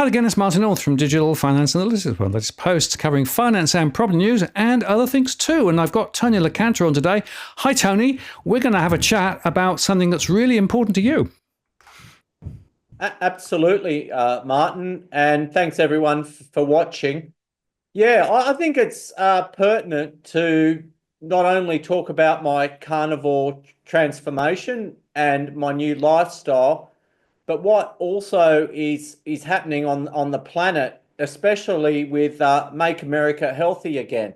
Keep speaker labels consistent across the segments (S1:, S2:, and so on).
S1: Hi again, it's Martin North from Digital Finance Analytics, one latest posts covering finance and property news and other things too. And I've got Tony Locantro on today. Hi, Tony. We're going to have a chat about something that's really important to you.
S2: Absolutely, Martin. And thanks everyone for watching. Yeah, I think it's pertinent to not only talk about my carnivore transformation and my new lifestyle, but what also is happening on the planet, especially with Make America Healthy Again.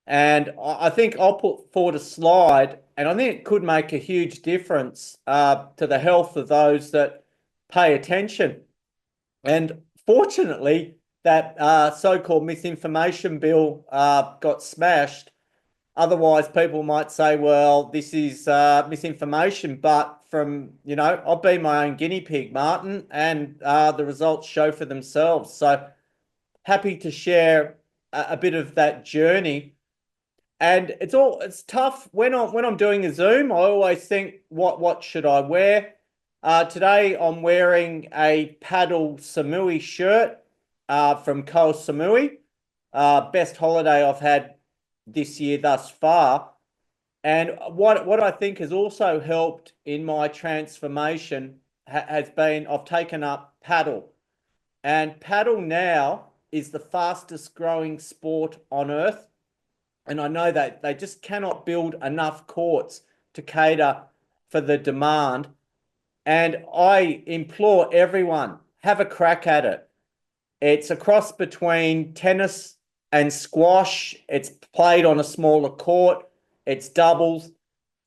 S2: And I think I'll put forward a slide, and I think it could make a huge difference to the health of those that pay attention. And fortunately, that so-called misinformation bill got smashed. Otherwise, people might say, well, this is misinformation. But I've been my own guinea pig, Martin, and the results show for themselves. So happy to share a bit of that journey. And it's tough when I'm doing a Zoom. I always think, what should I wear? Today I'm wearing a Paddle Samui shirt from Koh Samui. Best holiday I've had this year thus far. And what I think has also helped in my transformation has been I've taken up paddle. And paddle now is the fastest growing sport on earth. And I know that they just cannot build enough courts to cater for the demand. And I implore everyone, have a crack at it. It's a cross between tennis and squash. It's played on a smaller court. It's doubles.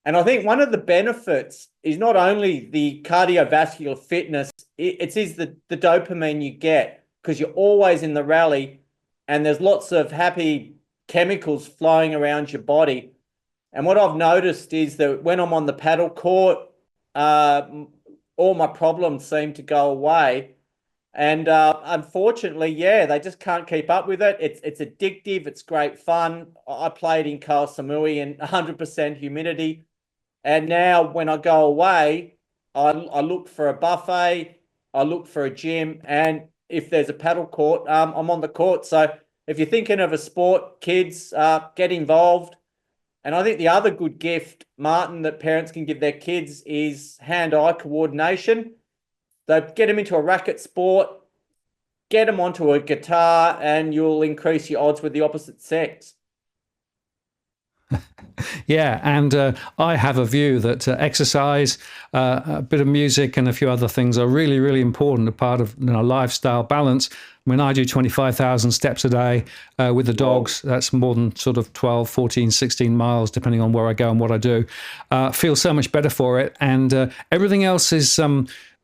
S2: And I think one of the benefits is not only the cardiovascular fitness, it's the dopamine you get, because you're always in the rally and there's lots of happy chemicals flowing around your body. And what I've noticed is that when I'm on the paddle court, all my problems seem to go away. And unfortunately, yeah, they just can't keep up with it. It's addictive. It's great fun. I played in Koh Samui in 100% humidity. And now when I go away, I look for a buffet, I look for a gym, and if there's a paddle court, I'm on the court. So if you're thinking of a sport, kids, get involved. And I think the other good gift, Martin, that parents can give their kids is hand-eye coordination. So get them into a racket sport, get them onto a guitar, and you'll increase your odds with the opposite sex.
S1: Yeah, and I have a view that exercise, a bit of music and a few other things are really, really important, a part of lifestyle balance. I mean, I do 25,000 steps a day with the dogs. That's more than sort of 12, 14, 16 miles, depending on where I go and what I do. Feel so much better for it. And everything else is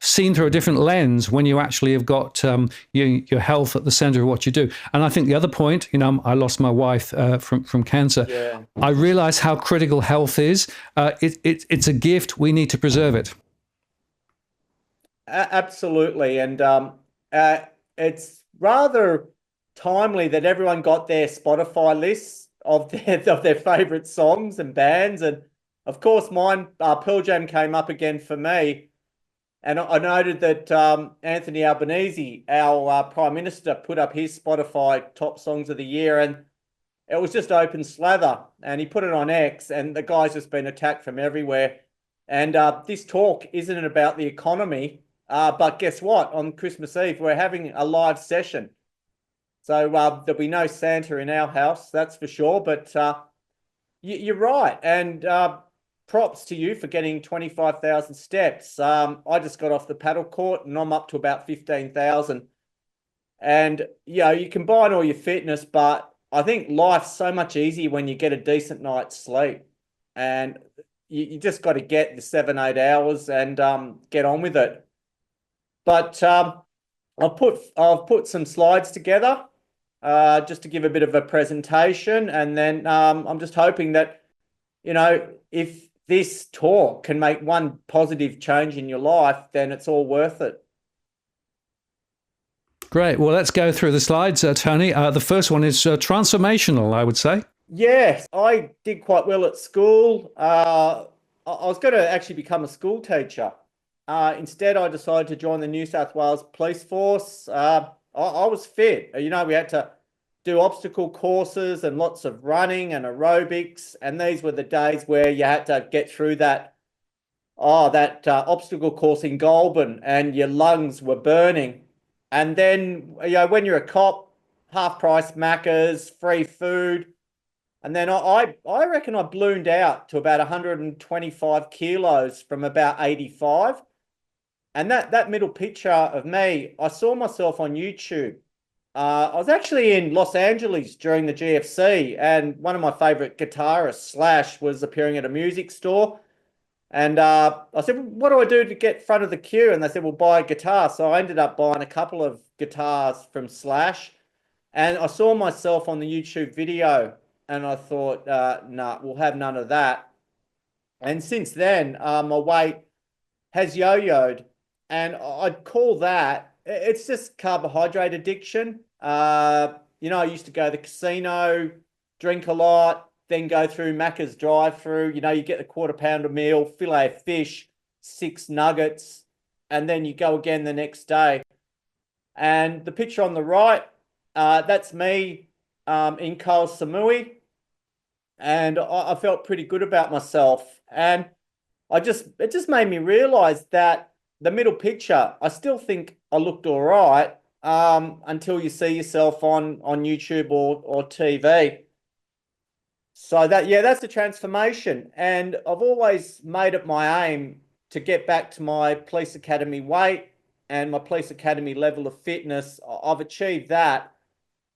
S1: seen through a different lens when you actually have got your health at the center of what you do. And I think the other point, I lost my wife from cancer.
S2: Yeah.
S1: I realize how critical health is. It's a gift. We need to preserve it.
S2: Absolutely. And it's rather timely that everyone got their Spotify lists of their favorite songs and bands. And of course, mine, Pearl Jam, came up again for me. And I noted that Anthony Albanese, our Prime Minister, put up his Spotify top songs of the year, and it was just open slather. And he put it on X, and the guy's just been attacked from everywhere. And this talk isn't about the economy, but guess what? On Christmas Eve, we're having a live session. So there'll be no Santa in our house, that's for sure. But you're right. And props to you for getting 25,000 steps. I just got off the paddle court and I'm up to about 15,000. And, you combine all your fitness, but I think life's so much easier when you get a decent night's sleep. And you just got to get the 7-8 hours and get on with it. But I've put some slides together just to give a bit of a presentation. And then I'm just hoping that, if this talk can make one positive change in your life, then it's all worth it.
S1: Great. Well, let's go through the slides, Tony. The first one is transformational, I would say.
S2: Yes, I did quite well at school. I was going to actually become a school teacher. Instead, I decided to join the New South Wales Police Force. I was fit. We had to do obstacle courses and lots of running and aerobics. And these were the days where you had to get through that obstacle course in Goulburn and your lungs were burning. And then, when you're a cop, half price Maccas, free food. And then I reckon I ballooned out to about 125 kilos from about 85. And that middle picture of me, I saw myself on YouTube. I was actually in Los Angeles during the GFC, and one of my favorite guitarists, Slash, was appearing at a music store. And I said, well, what do I do to get front of the queue? And they said, well, buy a guitar. So I ended up buying a couple of guitars from Slash. And I saw myself on the YouTube video, and I thought, nah, we'll have none of that. And since then, my weight has yo-yoed. And I'd call that, it's just carbohydrate addiction. I used to go to the casino, drink a lot, then go through Macca's drive-through. You get the quarter pounder meal, filet of fish, 6 nuggets, and then you go again the next day. And the picture on the right, that's me in Koh Samui. And I felt pretty good about myself. And it just made me realize that the middle picture, I still think I looked all right until you see yourself on YouTube or TV. So that's the transformation. And I've always made it my aim to get back to my police academy weight and my police academy level of fitness. I've achieved that.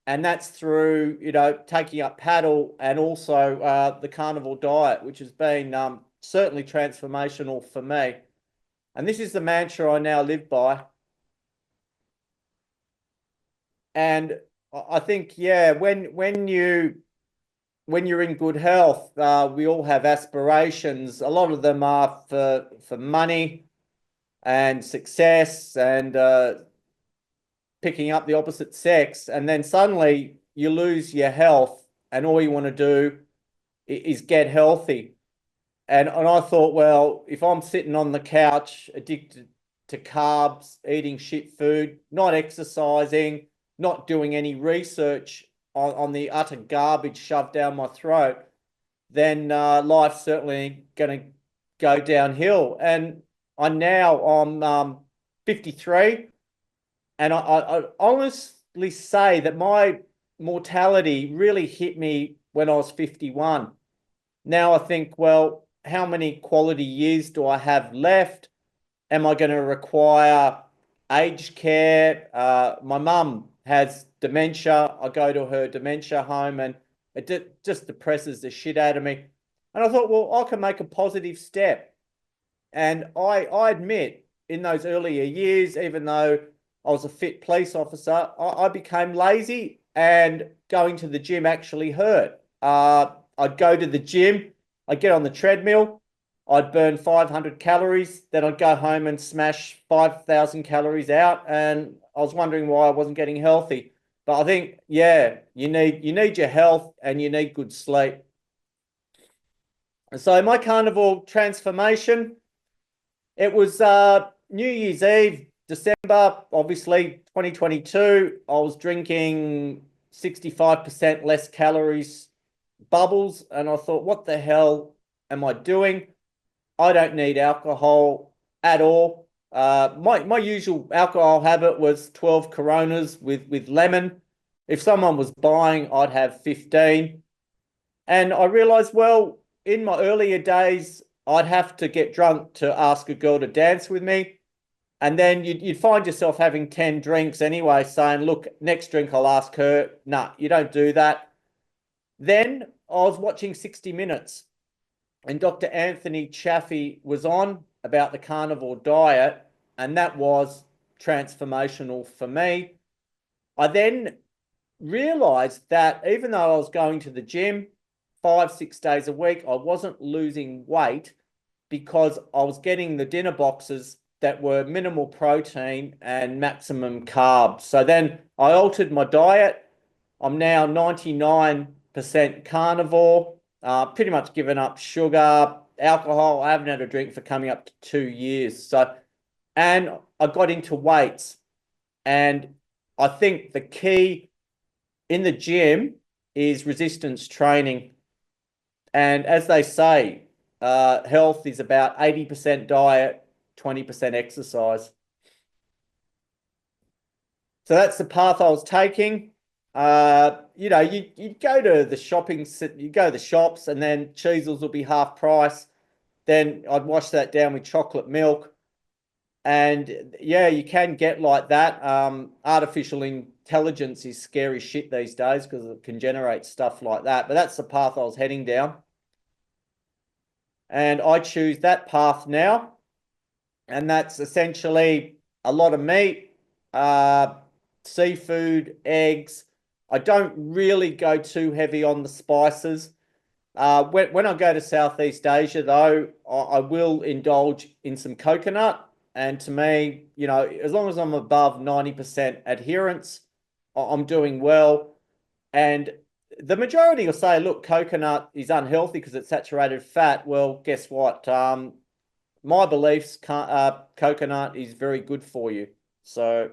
S2: And that's through, taking up paddle and also the carnivore diet, which has been certainly transformational for me. And this is the mantra I now live by. And I think, when you're in good health, we all have aspirations. A lot of them are for money and success and picking up the opposite sex. And then suddenly you lose your health and all you want to do is get healthy. And I thought, well, if I'm sitting on the couch addicted to carbs, eating shit food, not exercising, not doing any research on the utter garbage shoved down my throat, then life's certainly going to go downhill. And I'm 53, and I honestly say that my mortality really hit me when I was 51. Now I think, well, how many quality years do I have left? Am I going to require aged care? My mum has dementia. I go to her dementia home and it just depresses the shit out of me. And I thought, well, I can make a positive step. And I admit, in those earlier years, even though I was a fit police officer, I became lazy and going to the gym actually hurt. I'd go to the gym, I'd get on the treadmill, I'd burn 500 calories, then I'd go home and smash 5,000 calories out, and I was wondering why I wasn't getting healthy. But I think, you need your health and you need good sleep. And so my carnivore transformation, it was New Year's Eve, December, obviously 2022. I was drinking 65% less calories bubbles, and I thought, what the hell am I doing? I don't need alcohol at all. My usual alcohol habit was 12 Coronas with lemon. If someone was buying, I'd have 15. And I realized, well, in my earlier days, I'd have to get drunk to ask a girl to dance with me. And then you'd find yourself having 10 drinks anyway, saying, look, next drink I'll ask her. Nah, you don't do that. Then I was watching 60 Minutes, and Dr. Anthony Chaffee was on about the carnivore diet, and that was transformational for me. I then realized that even though I was going to the gym 5-6 days a week, I wasn't losing weight because I was getting the dinner boxes that were minimal protein and maximum carbs. So then I altered my diet. I'm now 99% carnivore, pretty much given up sugar, alcohol. I haven't had a drink for coming up to 2 years. So and I got into weights. And I think the key in the gym is resistance training. And as they say, health is about 80% diet, 20% exercise. So that's the path I was taking. You know, you go to the you go to the shops, and then cheesels will be half price. Then I'd wash that down with chocolate milk. And yeah, you can get like that. Artificial intelligence is scary shit these days because it can generate stuff like that. But that's the path I was heading down. And I choose that path now. And that's essentially a lot of meat, seafood, eggs. I don't really go too heavy on the spices. When I go to Southeast Asia, though, I will indulge in some coconut. And to me, you know, as long as I'm above 90% adherence, I'm doing well. And the majority will say, look, coconut is unhealthy because it's saturated fat. Well, guess what? My beliefs, coconut is very good for you. So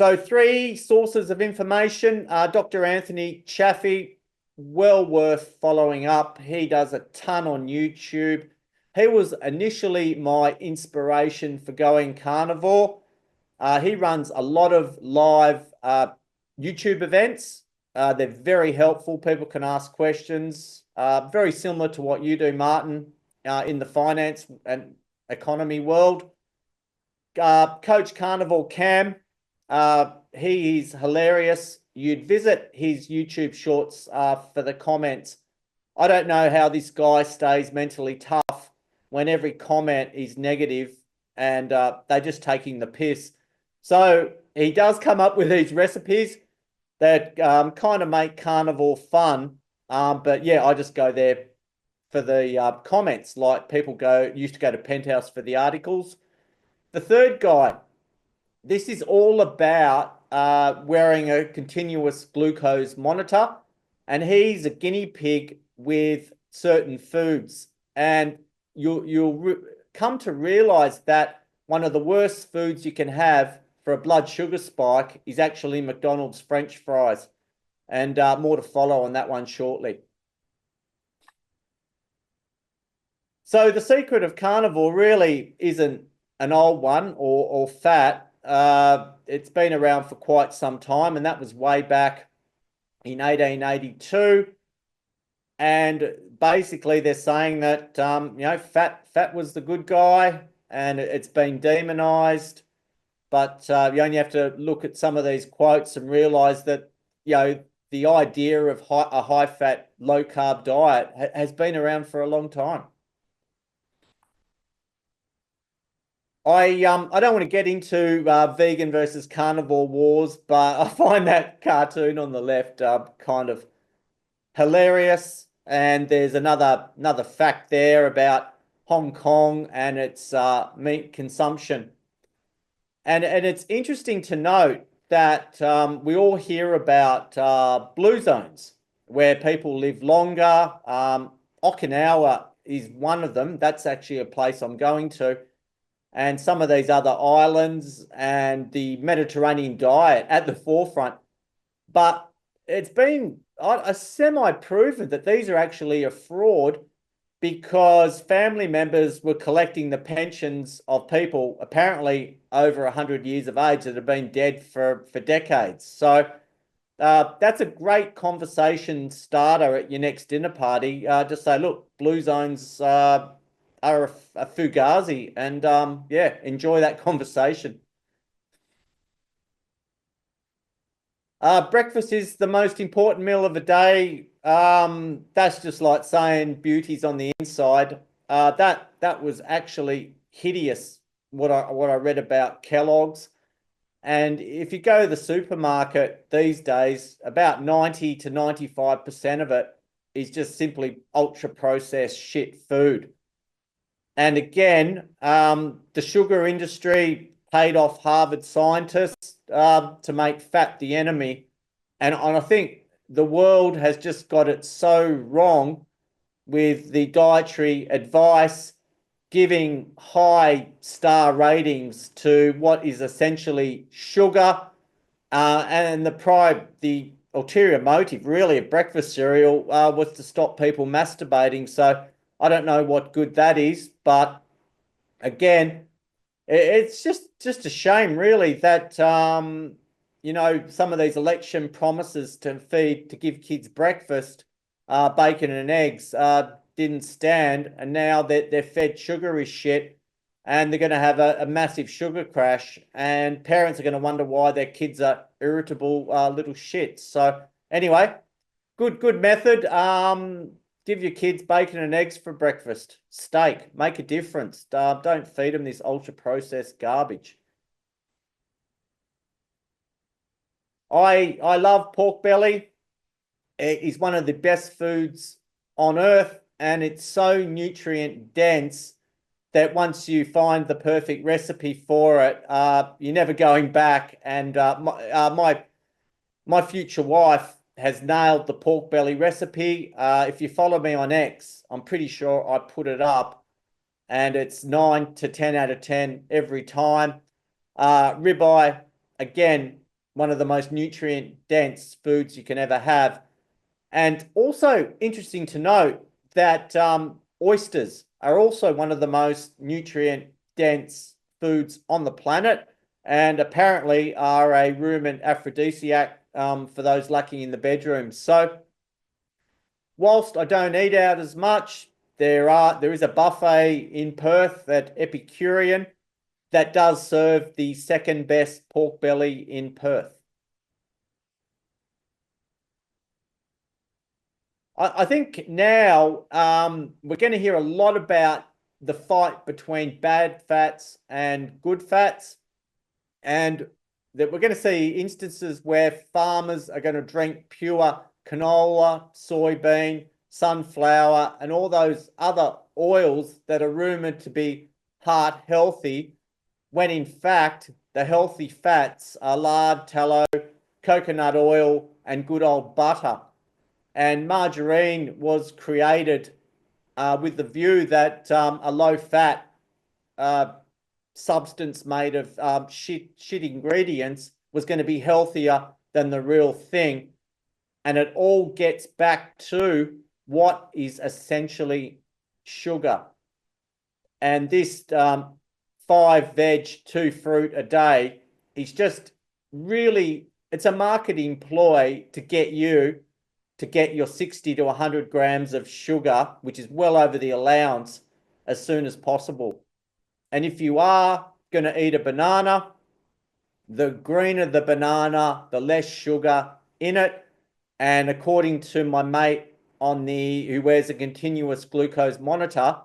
S2: 3 sources of information. Dr. Anthony Chaffee, well worth following up. He does a ton on YouTube. He was initially my inspiration for going carnivore. He runs a lot of live YouTube events. They're very helpful. People can ask questions. Very similar to what you do, Martin, in the finance and economy world. Coach Carnivore Cam, he is hilarious. You'd visit his YouTube shorts for the comments. I don't know how this guy stays mentally tough when every comment is negative and they're just taking the piss. So he does come up with these recipes that kind of make carnivore fun. But yeah, I just go there for the comments. Like people used to go to Penthouse for the articles. The third guy, this is all about wearing a continuous glucose monitor, and he's a guinea pig with certain foods. And you'll come to realize that one of the worst foods you can have for a blood sugar spike is actually McDonald's French fries. And more to follow on that one shortly. So the secret of carnivore really isn't an old one or fat. It's been around for quite some time, and that was way back in 1882. And basically, they're saying that you know, fat was the good guy, and it's been demonized. But you only have to look at some of these quotes and realize that, you know, the idea of a high-fat, low-carb diet has been around for a long time. I don't want to get into vegan versus carnivore wars, but I find that cartoon on the left kind of hilarious. And there's another fact there about Hong Kong and its meat consumption. And it's interesting to note that we all hear about blue zones where people live longer. Okinawa is one of them. That's actually a place I'm going to. And some of these other islands and the Mediterranean diet at the forefront. But it's been a semi-proven that these are actually a fraud, because family members were collecting the pensions of people apparently over 100 years of age that have been dead for decades. So that's a great conversation starter at your next dinner party. Just say, look, blue zones are a fugazi, and yeah, enjoy that conversation. Breakfast is the most important meal of the day. That's just like saying beauty's on the inside. That was actually hideous what I read about Kellogg's. And if you go to the supermarket these days, about 90 to 95% of it is just simply ultra processed shit food. And again, the sugar industry paid off Harvard scientists to make fat the enemy. And I think the world has just got it so wrong with the dietary advice. giving high star ratings to what is essentially sugar, and the ulterior motive really of breakfast cereal was to stop people masturbating. So I don't know what good that is, but again, it's just a shame really that some of these election promises to give kids breakfast, bacon and eggs, didn't stand, and now they're fed sugary shit, and they're going to have a massive sugar crash, and parents are going to wonder why their kids are irritable little shits. So anyway, good method. Give your kids bacon and eggs for breakfast. Steak, make a difference. Don't feed them this ultra processed garbage. I love pork belly. It is one of the best foods on earth, and it's so nutrient dense that once you find the perfect recipe for it, you're never going back. And my future wife has nailed the pork belly recipe. If you follow me on X, I'm pretty sure I put it up, and it's 9 to 10 out of 10 every time. Ribeye, again, one of the most nutrient dense foods you can ever have. And also interesting to note that oysters are also one of the most nutrient dense foods on the planet, and apparently are a rumen aphrodisiac for those lacking in the bedroom. So whilst I don't eat out as much, there is a buffet in Perth at Epicurean that does serve the second best pork belly in Perth. I think now we're going to hear a lot about the fight between bad fats and good fats, and that we're going to see instances where farmers are going to drink pure canola, soybean, sunflower, and all those other oils that are rumored to be heart healthy, when in fact the healthy fats are lard, tallow, coconut oil, and good old butter. And margarine was created with the view that a low-fat substance made of shit ingredients was going to be healthier than the real thing. And it all gets back to what is essentially sugar. And this 5 veg, 2 fruit a day is just really, it's a marketing ploy to get you to get your 60 to 100 grams of sugar, which is well over the allowance, as soon as possible. And if you are going to eat a banana, the greener the banana, the less sugar in it. And according to my mate who wears a continuous glucose monitor,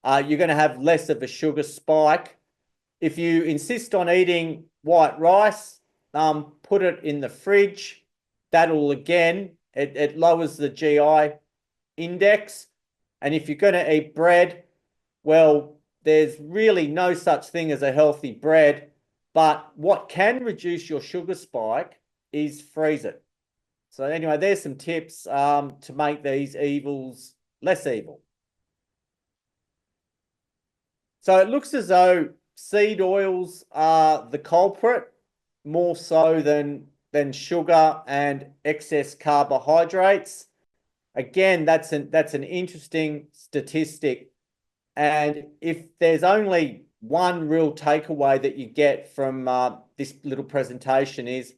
S2: you're going to have less of a sugar spike. If you insist on eating white rice, put it in the fridge. That'll again, it lowers the GI index. And if you're going to eat bread, well, there's really no such thing as a healthy bread. But what can reduce your sugar spike is freeze it. So anyway, there's some tips to make these evils less evil. So it looks as though seed oils are the culprit, more so than sugar and excess carbohydrates. Again, that's an interesting statistic. And if there's only one real takeaway that you get from this little presentation, is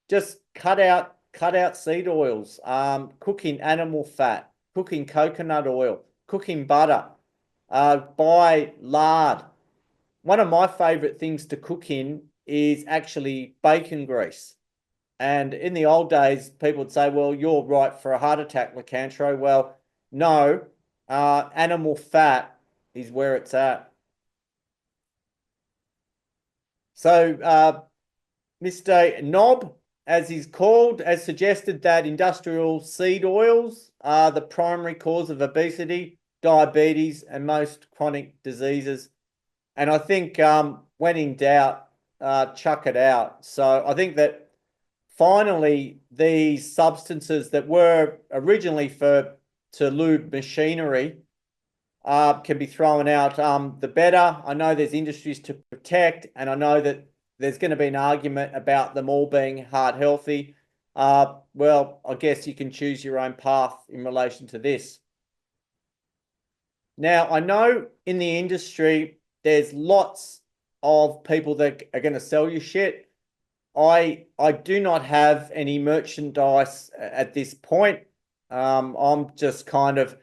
S2: just cut out seed oils, cooking animal fat, cooking coconut oil, cooking butter, buy lard. One of my favorite things to cook in is actually bacon grease. And in the old days, people would say, well, you're right for a heart attack, Locantro. Well, no, animal fat is where it's at. So Mr. Knob, as he's called, has suggested that industrial seed oils are the primary cause of obesity, diabetes, and most chronic diseases. And I think when in doubt, chuck it out. So I think that finally, these substances that were originally to lube machinery can be thrown out, the better. I know there's industries to protect, and I know that there's going to be an argument about them all being heart healthy. Well, I guess you can choose your own path in relation to this. Now, I know in the industry, there's lots of people that are going to sell you shit. I do not have any merchandise at this point. I'm just kind of,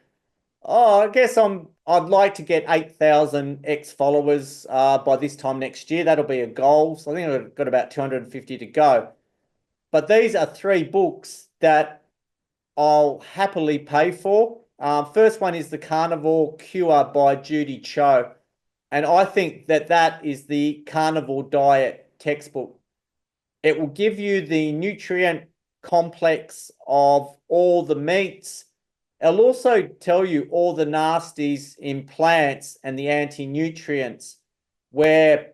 S2: I guess I'd like to get 8,000 X followers by this time next year. That'll be a goal. So I think I've got about 250 to go. But these are 3 books that I'll happily pay for. First one is The Carnivore Cure by Judy Cho. And I think that that is the carnivore diet textbook. It will give you the nutrient complex of all the meats. It'll also tell you all the nasties in plants and the anti-nutrients, where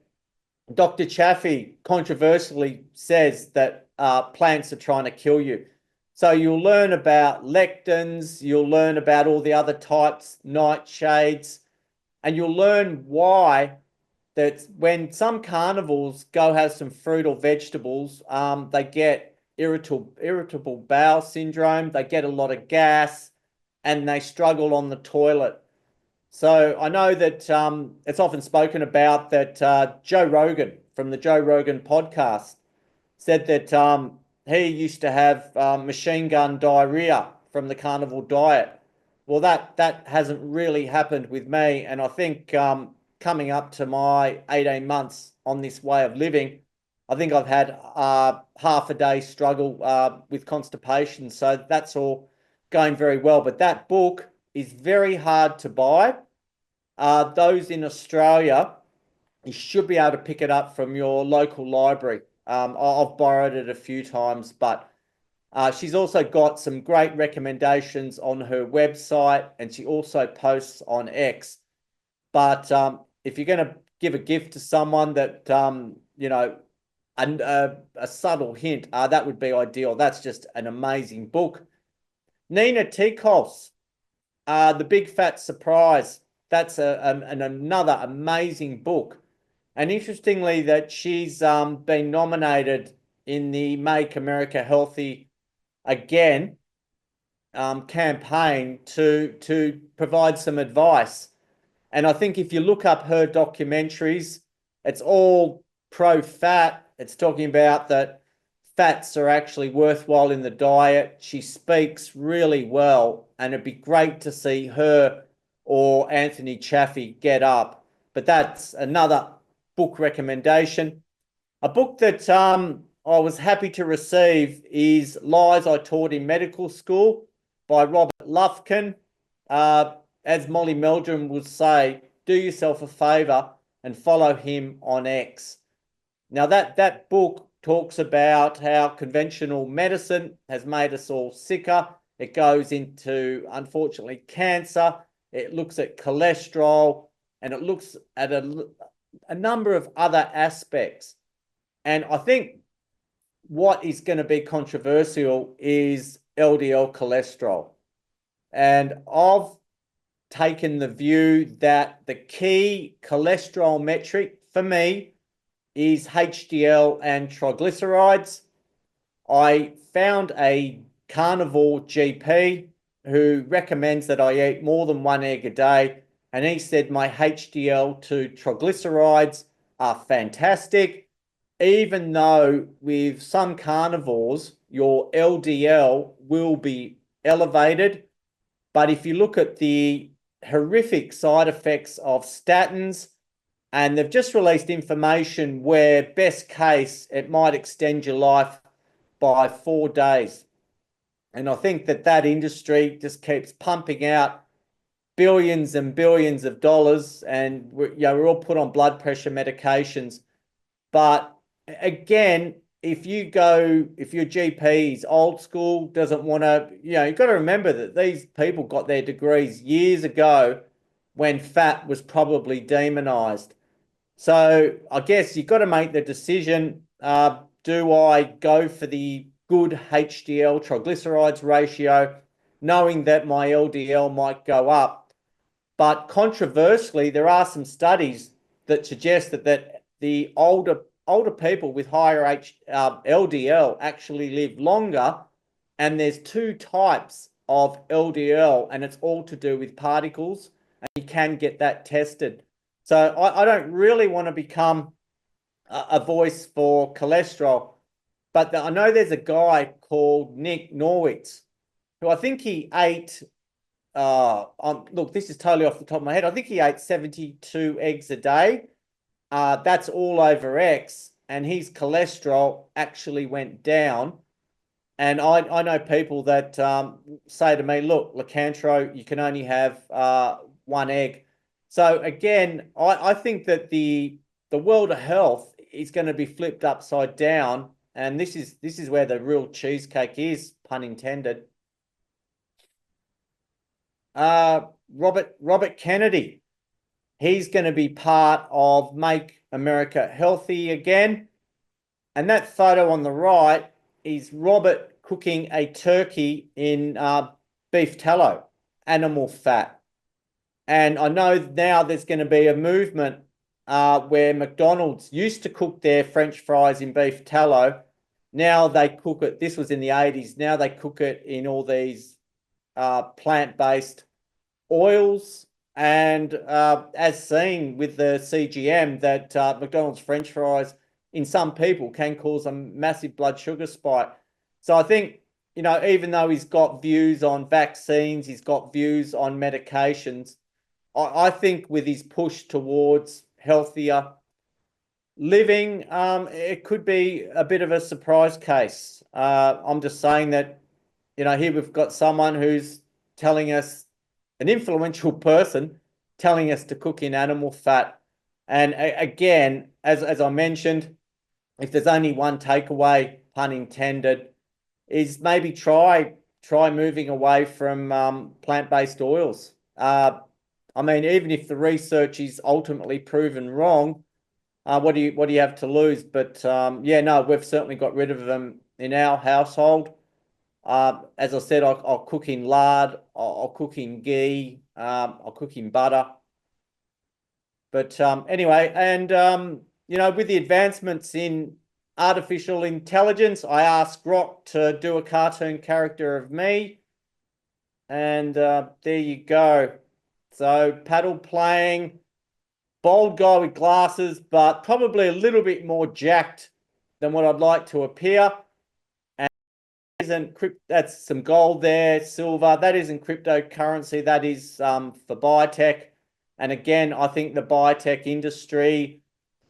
S2: Dr. Chaffee controversially says that plants are trying to kill you. So you'll learn about lectins, you'll learn about all the other types, nightshades, and you'll learn why that when some carnivores go have some fruit or vegetables, they get irritable bowel syndrome, they get a lot of gas, and they struggle on the toilet. So I know that it's often spoken about that Joe Rogan from the Joe Rogan podcast said that he used to have machine gun diarrhea from the carnivore diet. Well, that hasn't really happened with me, and I think coming up to my 18 months on this way of living, I think I've had half a day struggle with constipation. So that's all going very well. But that book is very hard to buy. Those in Australia, you should be able to pick it up from your local library. I've borrowed it a few times, but she's also got some great recommendations on her website, and she also posts on X. But if you're going to give a gift to someone that, you know, a subtle hint, that would be ideal. That's just an amazing book. Nina Tikos, The Big Fat Surprise. That's another amazing book. And interestingly, that she's been nominated in the Make America Healthy Again campaign to provide some advice. And I think if you look up her documentaries, it's all pro-fat. It's talking about that fats are actually worthwhile in the diet. She speaks really well, and it'd be great to see her or Anthony Chaffee get up. But that's another book recommendation. A book that I was happy to receive is Lies I Taught in Medical School by Robert Lufkin. As Molly Meldrum would say, do yourself a favor and follow him on X. Now that book talks about how conventional medicine has made us all sicker. It goes into, unfortunately, cancer. It looks at cholesterol, and it looks at a number of other aspects. And I think what is going to be controversial is LDL cholesterol. And I've taken the view that the key cholesterol metric for me is HDL and triglycerides. I found a carnivore GP who recommends that I eat more than 1 egg a day, and he said my HDL to triglycerides are fantastic, even though with some carnivores, your LDL will be elevated. But if you look at the horrific side effects of statins, and they've just released information where best case, it might extend your life by 4 days. And I think that industry just keeps pumping out billions and billions of dollars, and we're all put on blood pressure medications. But again, if your GP is old school, doesn't want to, you've got to remember that these people got their degrees years ago when fat was probably demonized. So I guess you've got to make the decision, do I go for the good HDL triglycerides ratio, knowing that my LDL might go up? But controversially, there are some studies that suggest that the older people with higher LDL actually live longer, and there's two types of LDL, and it's all to do with particles, and you can get that tested. So I don't really want to become a voice for cholesterol, but I know there's a guy called Nick Norwitz who I think he ate. Look, this is totally off the top of my head. I think he ate 72 eggs a day. That's all over X, and his cholesterol actually went down. And I know people that say to me, look, Locantro, you can only have one egg. So again, I think that the world of health is going to be flipped upside down, and this is where the real cheesecake is, pun intended. Robert Kennedy, he's going to be part of Make America Healthy Again. And that photo on the right is Robert cooking a turkey in beef tallow, animal fat. And I know now there's going to be a movement where McDonald's used to cook their French fries in beef tallow. Now they cook it, this was in the 80s, now they cook it in all these plant-based oils. And as seen with the CGM, that McDonald's French fries in some people can cause a massive blood sugar spike. So I think, you know, even though he's got views on vaccines, he's got views on medications, I think with his push towards healthier living, it could be a bit of a surprise case. I'm just saying that, you know, here we've got someone who's telling us, an influential person telling us to cook in animal fat. And again, as I mentioned, if there's only one takeaway, pun intended, is maybe try moving away from plant-based oils. I mean, even if the research is ultimately proven wrong, what do you have to lose? But yeah, no, we've certainly got rid of them in our household. As I said, I'll cook in lard, I'll cook in ghee, I'll cook in butter. But anyway, and you know, with the advancements in artificial intelligence, I asked Grok to do a cartoon character of me, and there you go. So paddle playing, bold guy with glasses, but probably a little bit more jacked than what I'd like to appear. That's some gold there, silver. That isn't cryptocurrency. That is for biotech. And again, I think the biotech industry,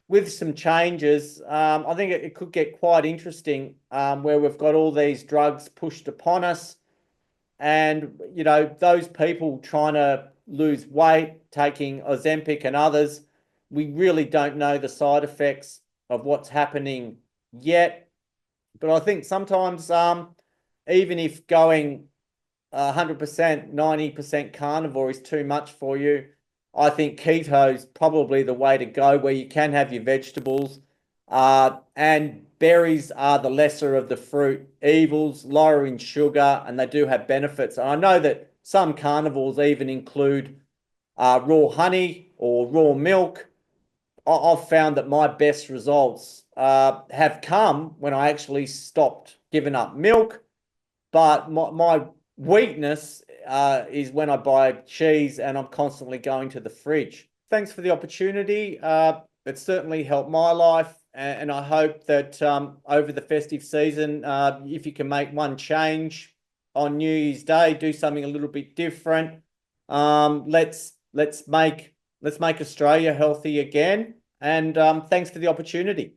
S2: with some changes, I think it could get quite interesting, where we've got all these drugs pushed upon us. And, you know, those people trying to lose weight, taking Ozempic and others, we really don't know the side effects of what's happening yet. But I think sometimes, even if going 100%, 90% carnivore is too much for you, I think keto is probably the way to go, where you can have your vegetables, and berries are the lesser of the fruit evils, lower in sugar, and they do have benefits. And I know that some carnivores even include raw honey or raw milk. I've found that my best results have come when I actually stopped giving up milk. But my weakness is when I buy cheese and I'm constantly going to the fridge. Thanks for the opportunity. It certainly helped my life. And I hope that over the festive season, if you can make one change on New Year's Day, do something a little bit different. Let's make Australia healthy again. And thanks for the opportunity.